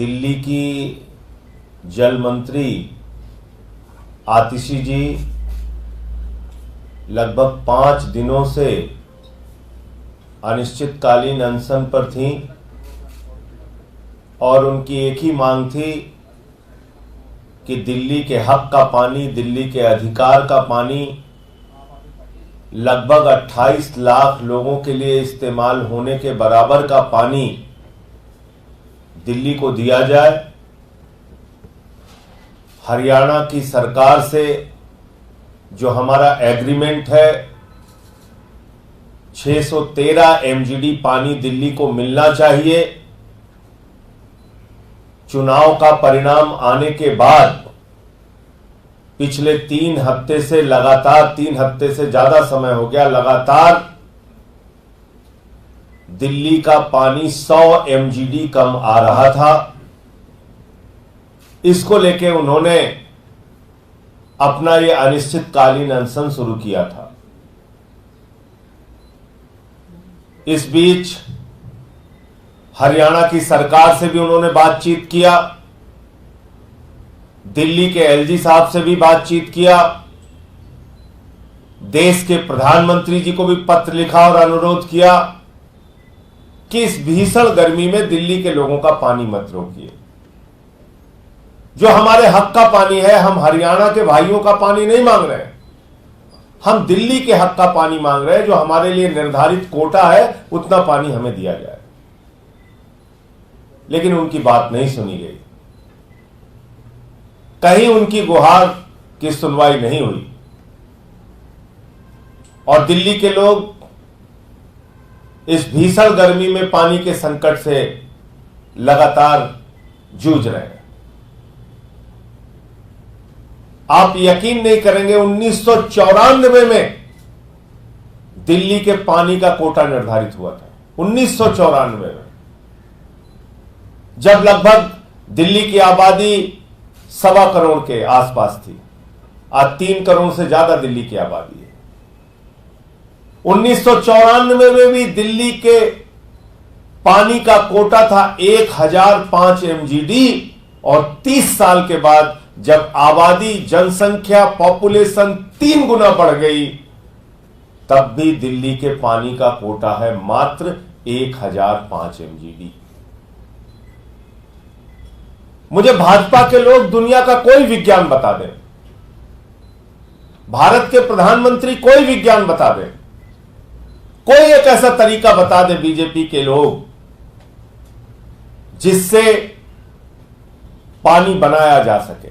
दिल्ली की जल मंत्री आतिशी जी लगभग 5 दिनों से अनिश्चितकालीन अनशन पर थीं और उनकी एक ही मांग थी कि दिल्ली के हक का पानी, दिल्ली के अधिकार का पानी लगभग 28 लाख लोगों के लिए इस्तेमाल होने के बराबर का पानी दिल्ली को दिया जाए। हरियाणा की सरकार से जो हमारा एग्रीमेंट है 613 एमजीडी पानी दिल्ली को मिलना चाहिए। चुनाव का परिणाम आने के बाद पिछले 3 हफ्ते से लगातार 3 हफ्ते से ज्यादा समय हो गया लगातार दिल्ली का पानी 100 एमजीडी कम आ रहा था। इसको लेके उन्होंने अपना ये अनिश्चितकालीन अनशन शुरू किया था। इस बीच हरियाणा की सरकार से भी उन्होंने बातचीत किया, दिल्ली के एलजी साहब से भी बातचीत किया, देश के प्रधानमंत्री जी को भी पत्र लिखा और अनुरोध किया कि इस भीषण गर्मी में दिल्ली के लोगों का पानी मत रोकिए। जो हमारे हक का पानी है, हम हरियाणा के भाइयों का पानी नहीं मांग रहे हैं, हम दिल्ली के हक का पानी मांग रहे हैं। जो हमारे लिए निर्धारित कोटा है उतना पानी हमें दिया जाए। लेकिन उनकी बात नहीं सुनी गई, कहीं उनकी गुहार की सुनवाई नहीं हुई और दिल्ली के लोग इस भीषण गर्मी में पानी के संकट से लगातार जूझ रहे हैं। आप यकीन नहीं करेंगे, 1994 में दिल्ली के पानी का कोटा निर्धारित हुआ था। 1994 में, जब लगभग दिल्ली की आबादी 1.25 करोड़ के आसपास थी। आज 3 करोड़ से ज्यादा दिल्ली की आबादी है। 1994 में भी दिल्ली के पानी का कोटा था 1005 एमजीडी और 30 साल के बाद जब आबादी, जनसंख्या, पॉपुलेशन 3 गुना बढ़ गई, तब भी दिल्ली के पानी का कोटा है मात्र 1005 एमजीडी। मुझे भाजपा के लोग दुनिया का कोई विज्ञान बता दें, भारत के प्रधानमंत्री कोई विज्ञान बता दें, कोई एक ऐसा तरीका बता दे बीजेपी के लोग जिससे पानी बनाया जा सके।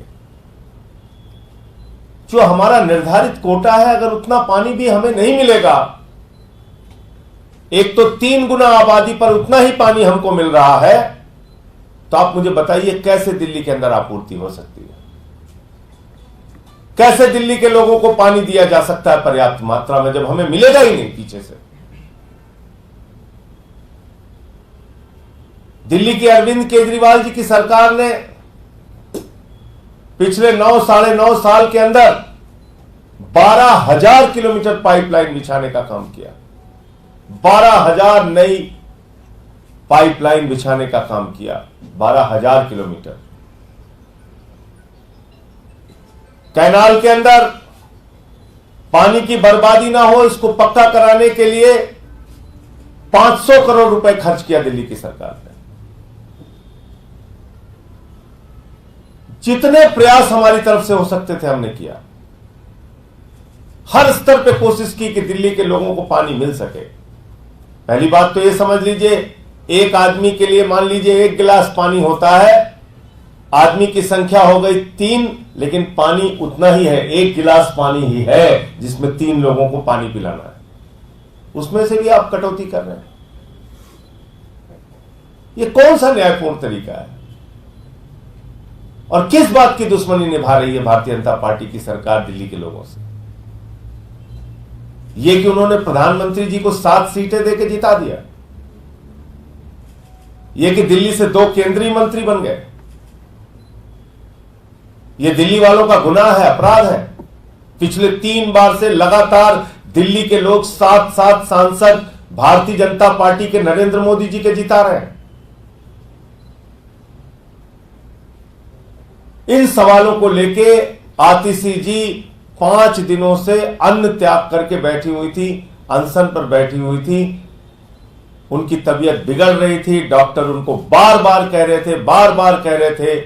जो हमारा निर्धारित कोटा है, अगर उतना पानी भी हमें नहीं मिलेगा, एक तो 3 गुना आबादी पर उतना ही पानी हमको मिल रहा है, तो आप मुझे बताइए कैसे दिल्ली के अंदर आपूर्ति हो सकती है? कैसे दिल्ली के लोगों को पानी दिया जा सकता है पर्याप्त मात्रा में, जब हमें मिलेगा ही नहीं पीछे से? दिल्ली की अरविंद केजरीवाल जी की सरकार ने पिछले 9 9.5 साल के अंदर 12,000 किलोमीटर पाइपलाइन बिछाने का काम किया। 12,000 नई पाइपलाइन बिछाने का काम किया। 12,000 किलोमीटर। कैनाल के अंदर पानी की बर्बादी ना हो, इसको पक्का कराने के लिए 500 करोड़ रुपए खर्च किया दिल्ली की सरकार ने। जितने प्रयास हमारी तरफ से हो सकते थे हमने किया। हर स्तर पे कोशिश की कि दिल्ली के लोगों को पानी मिल सके। पहली बात तो ये समझ लीजिए, एक आदमी के लिए मान लीजिए 1 गिलास पानी होता है, आदमी की संख्या हो गई 3, लेकिन पानी उतना ही है, 1 गिलास पानी ही है जिसमें 3 लोगों को पानी पिलाना है। उसमें से भी आप कटौती कर रहे हैं। ये कौन सा न्यायपूर्ण तरीका है? और किस बात की दुश्मनी निभा रही है भारतीय जनता पार्टी की सरकार दिल्ली के लोगों से? यह कि उन्होंने प्रधानमंत्री जी को 7 सीटें देकर जिता दिया, यह कि दिल्ली से 2 केंद्रीय मंत्री बन गए, यह दिल्ली वालों का गुनाह है, अपराध है। पिछले 3 बार से लगातार दिल्ली के लोग 7 सांसद भारतीय जनता पार्टी के नरेंद्र मोदी जी के जिता रहे हैं। इन सवालों को लेके आतिशी जी 5 दिनों से अन्न त्याग करके बैठी हुई थी, अनशन पर बैठी हुई थी। उनकी तबीयत बिगड़ रही थी। डॉक्टर उनको बार बार कह रहे थे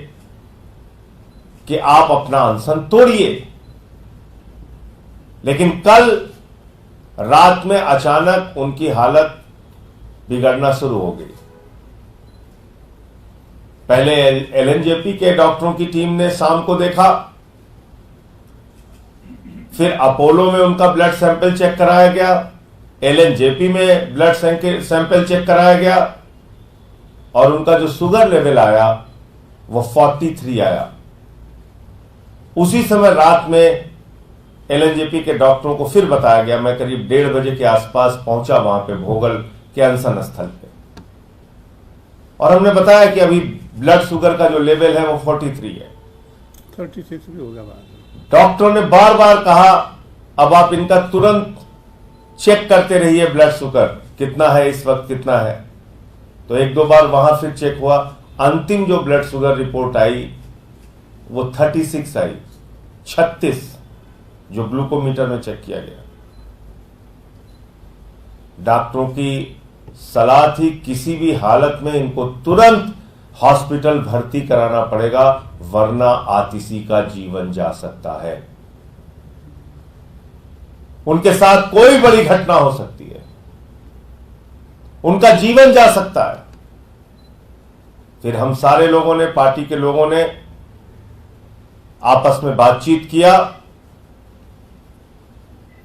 कि आप अपना अनशन तोड़िए। लेकिन कल रात में अचानक उनकी हालत बिगड़ना शुरू हो गई। पहले एलएनजेपी के डॉक्टरों की टीम ने शाम को देखा, फिर अपोलो में उनका ब्लड सैंपल चेक कराया गया, एलएनजेपी में ब्लड सैंपल चेक कराया गया और उनका जो शुगर लेवल आया वो 43 आया। उसी समय रात में एलएनजेपी के डॉक्टरों को फिर बताया गया, मैं करीब 1:30 बजे के आसपास पहुंचा वहां पे भोगल के अनशन स्थल पे, और हमने बताया कि अभी ब्लड शुगर का जो लेवल है वो 43 है। 36 भी होगा बाद। डॉक्टरों ने बार बार कहा अब आप इनका तुरंत चेक करते रहिए, ब्लड शुगर कितना है इस वक्त, कितना है। तो 1-2 बार वहां फिर चेक हुआ। अंतिम जो ब्लड शुगर रिपोर्ट आई वो 36 आई, 36 जो ग्लूकोमीटर में चेक किया गया। डॉक्टरों की सलाह थी किसी भी हालत में इनको तुरंत हॉस्पिटल भर्ती कराना पड़ेगा, वरना आतिशी का जीवन जा सकता है। उनके साथ कोई बड़ी घटना हो सकती है, उनका जीवन जा सकता है। फिर हम सारे लोगों ने, पार्टी के लोगों ने आपस में बातचीत किया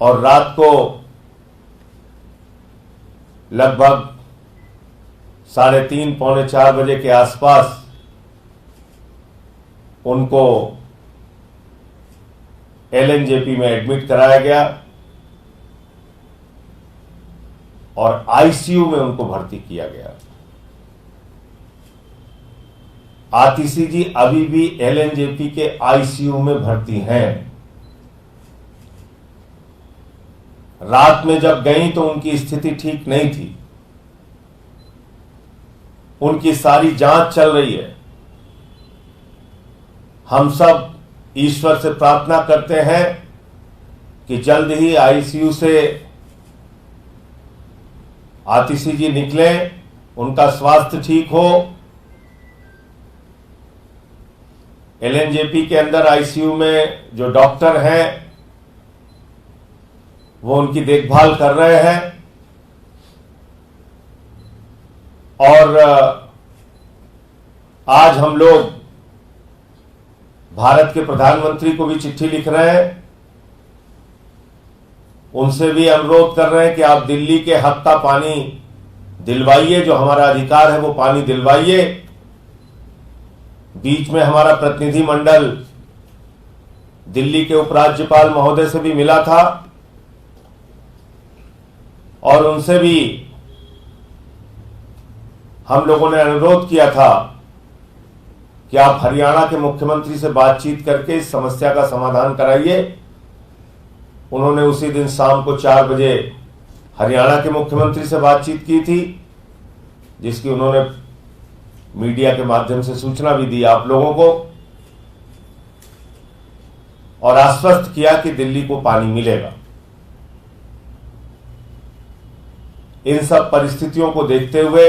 और रात को लगभग 3:30 पौने 4 बजे के आसपास उनको एलएनजेपी में एडमिट कराया गया और आईसीयू में उनको भर्ती किया गया। आतिशी जी अभी भी एलएनजेपी के आईसीयू में भर्ती हैं। रात में जब गई तो उनकी स्थिति ठीक नहीं थी। उनकी सारी जांच चल रही है। हम सब ईश्वर से प्रार्थना करते हैं कि जल्द ही आईसीयू से आतिशी जी निकलें, उनका स्वास्थ्य ठीक हो। एलएनजेपी के अंदर आईसीयू में जो डॉक्टर हैं वो उनकी देखभाल कर रहे हैं और आज हम लोग भारत के प्रधानमंत्री को भी चिट्ठी लिख रहे हैं, उनसे भी अनुरोध कर रहे हैं कि आप दिल्ली के हक का पानी दिलवाइए, जो हमारा अधिकार है वो पानी दिलवाइए। बीच में हमारा प्रतिनिधि मंडल दिल्ली के उपराज्यपाल महोदय से भी मिला था और उनसे भी हम लोगों ने अनुरोध किया था कि आप हरियाणा के मुख्यमंत्री से बातचीत करके इस समस्या का समाधान कराइए। उन्होंने उसी दिन शाम को 4 बजे हरियाणा के मुख्यमंत्री से बातचीत की थी, जिसकी उन्होंने मीडिया के माध्यम से सूचना भी दी आप लोगों को और आश्वस्त किया कि दिल्ली को पानी मिलेगा। इन सब परिस्थितियों को देखते हुए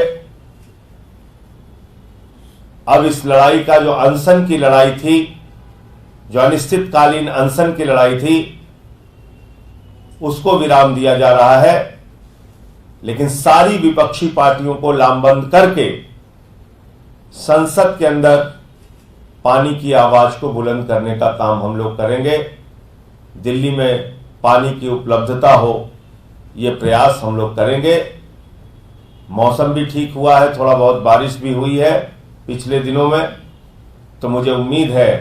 अब इस लड़ाई का जो अनशन की लड़ाई थी, जो अनिश्चितकालीन अनशन की लड़ाई थी, उसको विराम दिया जा रहा है। लेकिन सारी विपक्षी पार्टियों को लामबंद करके संसद के अंदर पानी की आवाज को बुलंद करने का काम हम लोग करेंगे। दिल्ली में पानी की उपलब्धता हो, ये प्रयास हम लोग करेंगे। मौसम भी ठीक हुआ है, थोड़ा बहुत बारिश भी हुई है पिछले दिनों में, तो मुझे उम्मीद है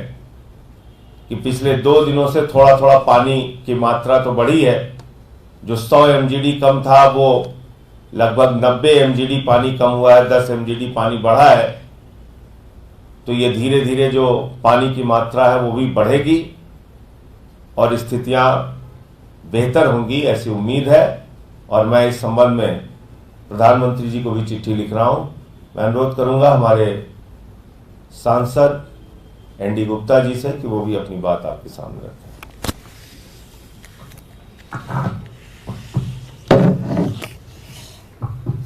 कि पिछले 2 दिनों से थोड़ा थोड़ा पानी की मात्रा तो बढ़ी है। जो 100 एमजीडी कम था वो लगभग 90 एमजीडी पानी कम हुआ है, 10 एमजीडी पानी बढ़ा है। तो ये धीरे धीरे जो पानी की मात्रा है वो भी बढ़ेगी और स्थितियां बेहतर होंगी, ऐसी उम्मीद है। और मैं इस संबंध में प्रधानमंत्री जी को भी चिट्ठी लिख रहा हूं। मैं अनुरोध करूंगा हमारे सांसद एनडी गुप्ता जी से कि वो भी अपनी बात आपके सामने रखें।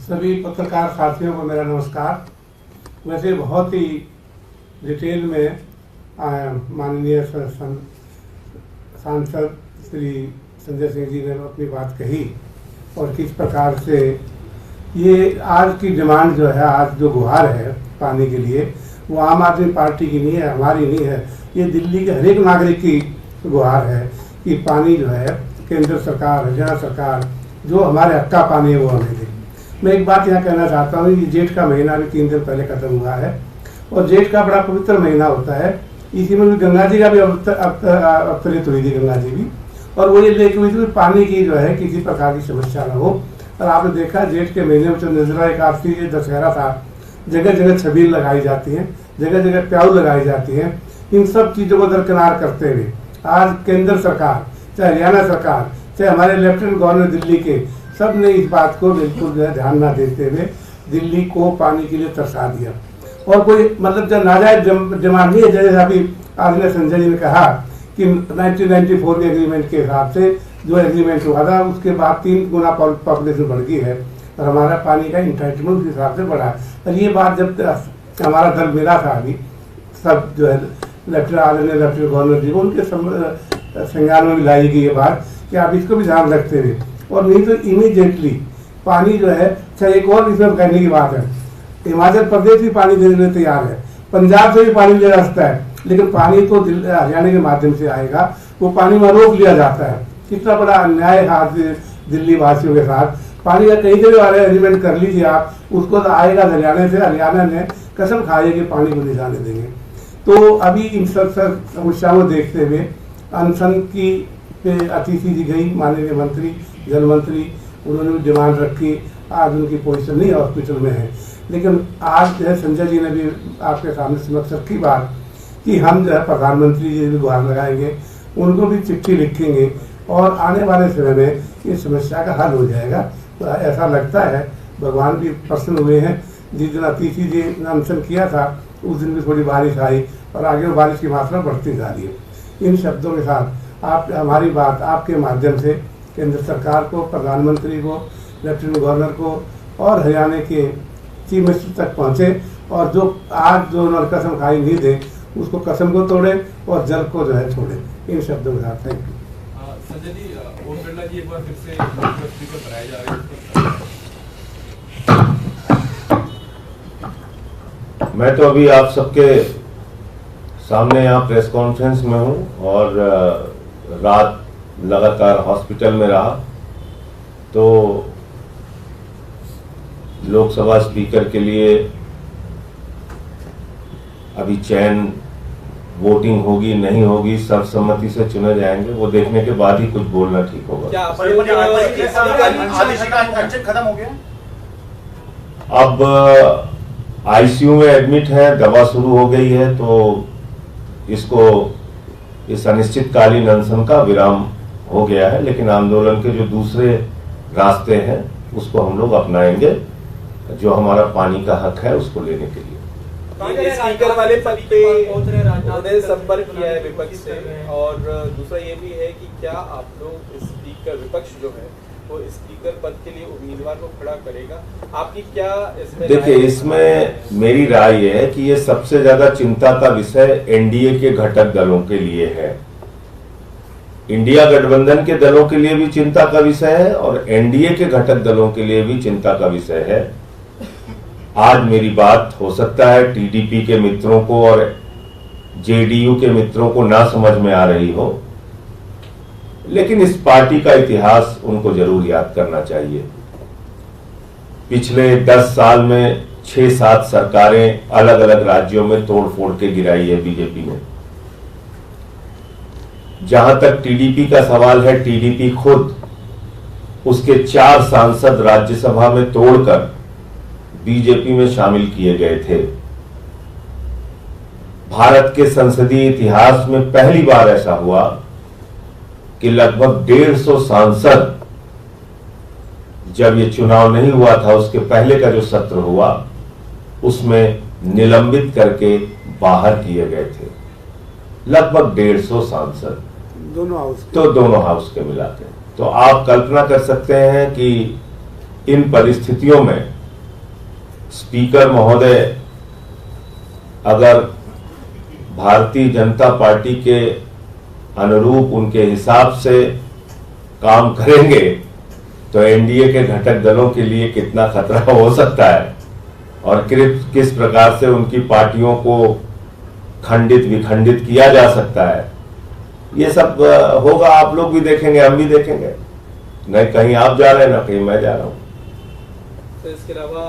सभी पत्रकार साथियों को मेरा नमस्कार। वैसे बहुत ही डिटेल में माननीय सांसद श्री संजय सिंह जी ने अपनी बात कही और किस प्रकार से ये आज की डिमांड जो है, आज जो गुहार है पानी के लिए, वो आम आदमी पार्टी की नहीं है, हमारी नहीं है, ये दिल्ली के हर एक नागरिक की गुहार है कि पानी जो है केंद्र सरकार, हरियाणा सरकार जो हमारे हक का पानी है वो हमें दे। मैं एक बात यहाँ कहना चाहता हूँ कि जेठ का महीना भी 3 दिन पहले खत्म हुआ है और जेठ का बड़ा पवित्र महीना होता है। इसी में भी गंगा जी का भी अवतरित हुई थी, गंगा जी भी, और वो ये लेके हुई थी पानी की जो है किसी प्रकार की समस्या न हो। और आपने देखा जेठ के महीने में जो निर्जला एकादशी, दशहरा था, जगह जगह छबील लगाई जाती हैं, जगह जगह प्याऊ लगाई जाती हैं। इन सब चीज़ों को दरकिनार करते हुए आज केंद्र सरकार, चाहे हरियाणा सरकार, चाहे हमारे लेफ्टिनेंट गवर्नर दिल्ली के, सब ने इस बात को बिल्कुल ध्यान न देते हुए दिल्ली को पानी के लिए तरसा दिया। और कोई मतलब जब नाजायज डिमांड नहीं है, जैसे अभी आज ने संजय जी ने कहा कि 1994 के एग्रीमेंट के हिसाब से जो एग्रीमेंट हुआ था उसके बाद 3 गुना पॉपुलेशन बढ़ गई है और हमारा पानी का इंटाइटमेंट उस हिसाब से बढ़ा है। और ये बात जब हमारा दल मिला था अभी, सब जो है लेफ्टिनेंट गवर्नर जी को उनके संज्ञान में भी लाई गई ये बात कि आप इसको भी ध्यान रखते हुए, और नहीं तो इमीडिएटली पानी जो है, अच्छा एक और इसमें कहने की बात है, हिमाचल प्रदेश भी पानी देने के लिए तैयार है, पंजाब से भी पानी ले सकता है, लेकिन पानी तो हरियाणा के माध्यम से आएगा, वो पानी में रोक लिया जाता है। कितना बड़ा अन्याय है आज दिल्ली वासियों के साथ। पानी का कहीं से भी अरेंजमेंट कर लीजिए आप, उसको तो आएगा हरियाणा से, हरियाणा ने कसम खाई कि पानी को नहीं जाने देंगे। तो अभी इन सब समस्याओं को देखते हुए अनशन की अतिथि जी गई, माननीय मंत्री, जल मंत्री, उन्होंने भी डिमांड रखी। आज उनकी पोजीशन नहीं हॉस्पिटल में है, लेकिन आज जो है संजय जी ने भी आपके सामने समक्ष रखी बात कि हम जो है प्रधानमंत्री जी भी गुहार लगाएंगे, उनको भी चिट्ठी लिखेंगे और आने वाले समय में इस समस्या का हल हो जाएगा। तो ऐसा लगता है भगवान भी प्रसन्न हुए हैं। जिस दिन अतिथि जी ने अनशन किया था उस दिन भी थोड़ी बारिश आई और आगे बारिश की मात्रा बढ़ती जा रही है। इन शब्दों के साथ आप हमारी बात आपके माध्यम से केंद्र सरकार को, प्रधानमंत्री को, लेफ्टिनेंट गवर्नर को और हरियाणा के चीफ मिनिस्टर तक पहुँचे और जो आज जो उन्होंने कसम खाई नहीं दे उसको कसम को तोड़े और जल को जो है छोड़े। इन शब्दों के साथ थैंक यू। संजय जी, ओम बिरला जी एक बार फिर से स्पीकर बनाए जा रहे हैं। मैं तो अभी आप सबके सामने यहाँ प्रेस कॉन्फ्रेंस में हूँ और रात लगातार हॉस्पिटल में रहा, तो लोकसभा स्पीकर के लिए अभी चयन, वोटिंग होगी नहीं होगी, सर्वसम्मति से चुने जाएंगे, वो देखने के बाद ही कुछ बोलना ठीक होगा। क्या खत्म हो गया? अब आईसीयू में एडमिट है, दवा शुरू हो गई है, तो इसको इस अनिश्चितकालीन अनशन का विराम हो गया है, लेकिन आंदोलन के जो दूसरे रास्ते हैं उसको हम लोग अपनाएंगे, जो हमारा पानी का हक है उसको लेने के लिए। स्पीकर वाले पद पे उन्होंने संपर्क किया है विपक्ष से, और दूसरा ये भी है कि क्या आप लोग स्पीकर, विपक्ष जो है वो स्पीकर पद के लिए उम्मीदवार को खड़ा करेगा? आपकी क्या इसमें? देखिए, इसमें मेरी राय ये है कि ये सबसे ज्यादा चिंता का विषय एनडीए के घटक दलों के लिए है। इंडिया गठबंधन के दलों के लिए भी चिंता का विषय है और एनडीए के घटक दलों के लिए भी चिंता का विषय है। आज मेरी बात हो सकता है टीडीपी के मित्रों को और जेडीयू के मित्रों को ना समझ में आ रही हो, लेकिन इस पार्टी का इतिहास उनको जरूर याद करना चाहिए। पिछले 10 साल में 6-7 सरकारें अलग अलग राज्यों में तोड़ फोड़ के गिराई है बीजेपी ने। जहां तक टीडीपी का सवाल है, टीडीपी खुद उसके 4 सांसद राज्यसभा में तोड़कर बीजेपी में शामिल किए गए थे। भारत के संसदीय इतिहास में पहली बार ऐसा हुआ कि लगभग 150 सांसद, जब ये चुनाव नहीं हुआ था उसके पहले का जो सत्र हुआ उसमें निलंबित करके बाहर किए गए थे। लगभग 150 सांसद, दोनों हाउस तो दोनों हाउस के मिलाते हैं। तो आप कल्पना कर सकते हैं कि इन परिस्थितियों में स्पीकर महोदय अगर भारतीय जनता पार्टी के अनुरूप उनके हिसाब से काम करेंगे तो एनडीए के घटक दलों के लिए कितना खतरा हो सकता है और किस प्रकार से उनकी पार्टियों को खंडित विखंडित किया जा सकता है, ये सब होगा। आप लोग भी देखेंगे, हम भी देखेंगे। नहीं कहीं आप जा रहे हैं, ना कहीं मैं जा रहा हूं। तो इसके अलावा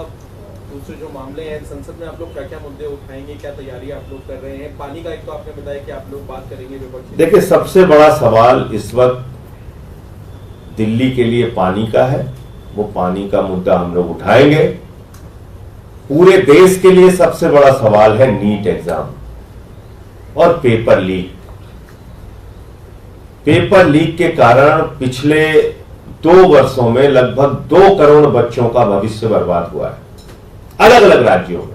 दूसरे जो मामले हैं संसद में आप लोग क्या क्या मुद्दे उठाएंगे, क्या तैयारी आप लोग कर रहे हैं? पानी का एक तो आपने बताया कि आप लोग बात करेंगे विपक्ष। देखिए, सबसे बड़ा सवाल इस वक्त दिल्ली के लिए पानी का है। वो पानी का मुद्दा हम लोग उठाएंगे। पूरे देश के लिए सबसे बड़ा सवाल है नीट एग्जाम और पेपर लीक। पेपर लीक के कारण पिछले 2 वर्षों में लगभग 2 करोड़ बच्चों का भविष्य बर्बाद हुआ है, अलग अलग राज्यों में।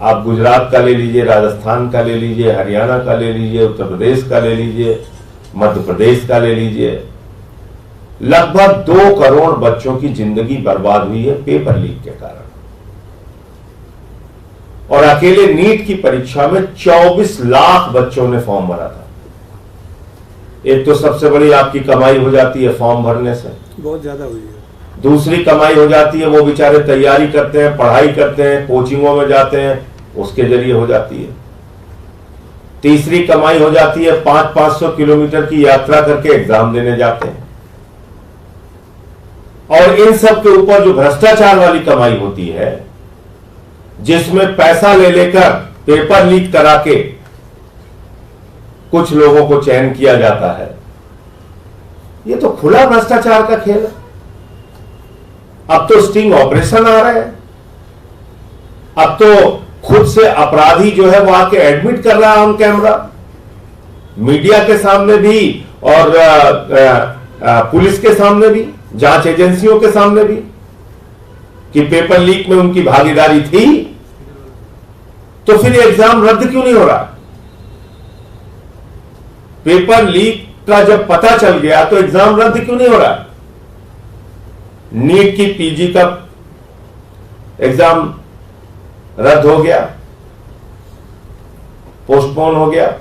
आप गुजरात का ले लीजिए, राजस्थान का ले लीजिए, हरियाणा का ले लीजिए, उत्तर प्रदेश का ले लीजिए, मध्य प्रदेश का ले लीजिए। लगभग 2 करोड़ बच्चों की जिंदगी बर्बाद हुई है पेपर लीक के कारण। और अकेले नीट की परीक्षा में 24 लाख बच्चों ने फॉर्म भरा था। एक तो सबसे बड़ी आपकी कमाई हो जाती है फॉर्म भरने से, बहुत ज्यादा हुई है। दूसरी कमाई हो जाती है, वो बेचारे तैयारी करते हैं, पढ़ाई करते हैं, कोचिंगों में जाते हैं, उसके जरिए हो जाती है। तीसरी कमाई हो जाती है 500-500 किलोमीटर की यात्रा करके एग्जाम देने जाते हैं। और इन सब के ऊपर जो भ्रष्टाचार वाली कमाई होती है, जिसमें पैसा ले लेकर पेपर लीक करा के कुछ लोगों को चयन किया जाता है, ये तो खुला भ्रष्टाचार का खेल है। अब तो स्टिंग ऑपरेशन आ रहे हैं। अब तो खुद से अपराधी जो है वो आके एडमिट कर रहा है ऑन कैमरा, मीडिया के सामने भी और पुलिस के सामने भी, जांच एजेंसियों के सामने भी, कि पेपर लीक में उनकी भागीदारी थी। तो फिर एग्जाम रद्द क्यों नहीं हो रहा? पेपर लीक का जब पता चल गया तो एग्जाम रद्द क्यों नहीं हो रहा? नीट की पीजी का एग्जाम रद्द हो गया, पोस्टपोन हो गया।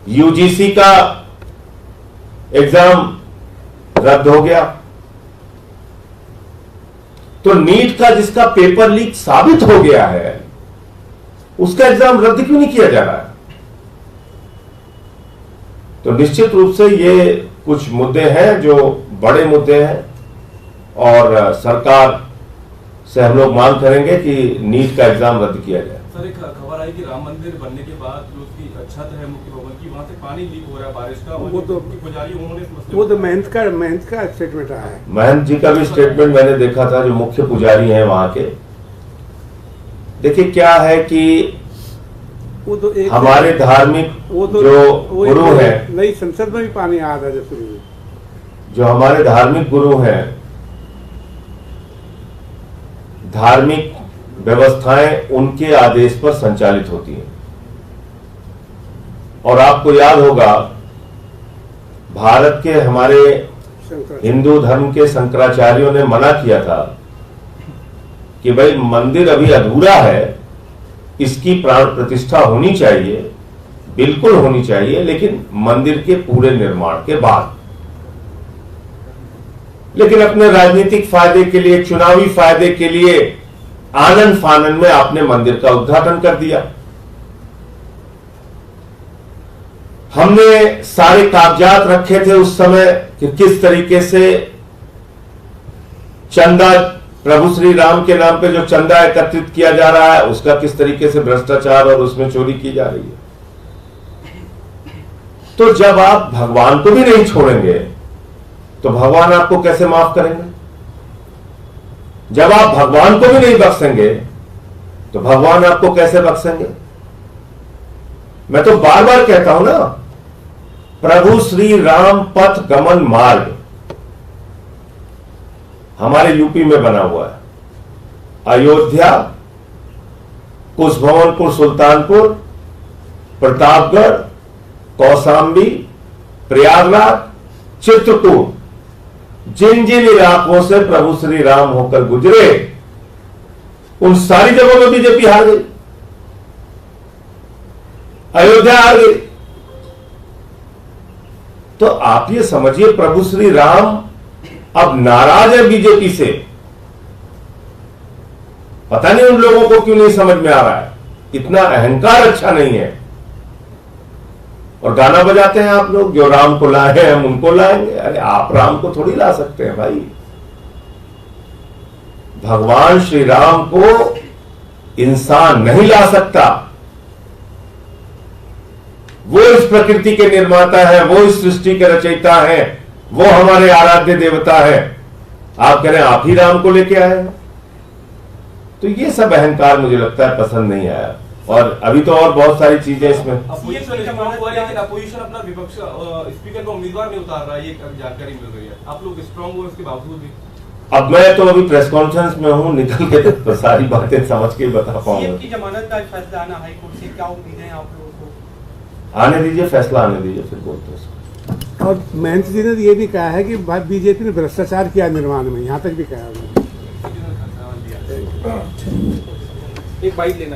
यूजीसी का एग्जाम रद्द हो गया। तो नीट का जिसका पेपर लीक साबित हो गया है, उसका एग्जाम रद्द क्यों नहीं किया जा रहा है? तो निश्चित रूप से ये कुछ मुद्दे हैं जो बड़े मुद्दे हैं और सरकार से हम लोग मांग करेंगे कि नीट का एग्जाम रद्द किया जाए। सर, एक खबर आई कि राम मंदिर बनने के बाद जो उसकी छत है मुख्य भवन की, वहां से पानी लीक हो रहा है बारिश का। वो तो पुजारी उन्होंने वो तो महंत का स्टेटमेंट आया है। महंत जी का भी स्टेटमेंट मैंने देखा था, जो मुख्य पुजारी हैं वहां के। देखिए क्या है कि वो तो एक हमारे धार्मिक जो गुरु हैं, नई संसद में भी पानी आ रहा है शुरू में। जो हमारे धार्मिक गुरु हैं, धार्मिक व्यवस्थाएं उनके आदेश पर संचालित होती हैं। और आपको याद होगा, भारत के हमारे हिंदू धर्म के शंकराचार्यों ने मना किया था कि भाई मंदिर अभी अधूरा है, इसकी प्राण प्रतिष्ठा होनी चाहिए, बिल्कुल होनी चाहिए, लेकिन मंदिर के पूरे निर्माण के बाद। लेकिन अपने राजनीतिक फायदे के लिए, चुनावी फायदे के लिए आनंद फानन में आपने मंदिर का उद्घाटन कर दिया। हमने सारे कागजात रखे थे उस समय कि किस तरीके से चंदा, प्रभु श्री राम के नाम पे जो चंदा एकत्रित किया जा रहा है, उसका किस तरीके से भ्रष्टाचार और उसमें चोरी की जा रही है। तो जब आप भगवान को भी नहीं छोड़ेंगे तो भगवान आपको कैसे माफ करेंगे? जब आप भगवान को भी नहीं बख्शेंगे तो भगवान आपको कैसे बख्शेंगे? मैं तो बार बार कहता हूं ना, प्रभु श्री राम पथ गमन मार्ग हमारे यूपी में बना हुआ है। अयोध्या कुशभवनपुर, सुल्तानपुर, प्रतापगढ़, कौशाम्बी, प्रयागराज, चित्रकूट, जिन जिन इलाकों से प्रभु श्री राम होकर गुजरे उन सारी जगहों में बीजेपी हार गई, अयोध्या हार गई। तो आप ये समझिए प्रभु श्री राम अब नाराज है बीजेपी से। पता नहीं उन लोगों को क्यों नहीं समझ में आ रहा है, इतना अहंकार अच्छा नहीं है। और गाना बजाते हैं आप लोग, जो राम को लाए हैं हम उनको लाएंगे। अरे आप राम को थोड़ी ला सकते हैं भाई, भगवान श्री राम को इंसान नहीं ला सकता। वो इस प्रकृति के निर्माता है, वो इस सृष्टि के रचयिता है, वो हमारे आराध्य देवता है। आप कह रहे हैं आप ही राम को लेके आए हैं, तो ये सब अहंकार मुझे लगता है पसंद नहीं आया। और अभी तो और बहुत सारी चीजें इसमें। अपोजिशन अपना विपक्ष स्पीकर को उम्मीदवार नहीं उतार रहा है, ये जानकारी मिल रही है। आप लोग स्ट्रांग हो इसके बावजूद भी। अब मैं तो अभी प्रेस कॉन्फ्रेंस में हूं, निकल के तो सारी बातें समझ के बता पाऊंगा। सीएम की जमानत का फैसला आना हाईकोर्ट से, क्या उम्मीद है आप लोगों को? आने दीजिए, फैसला आने दीजिए, फिर बोलते हैं उसको। और महंत जी ने ये भी कहा है कि बीजेपी ने भ्रष्टाचार किया निर्माण में, यहाँ तक भी कहा उन्होंने। एक बाइट लेना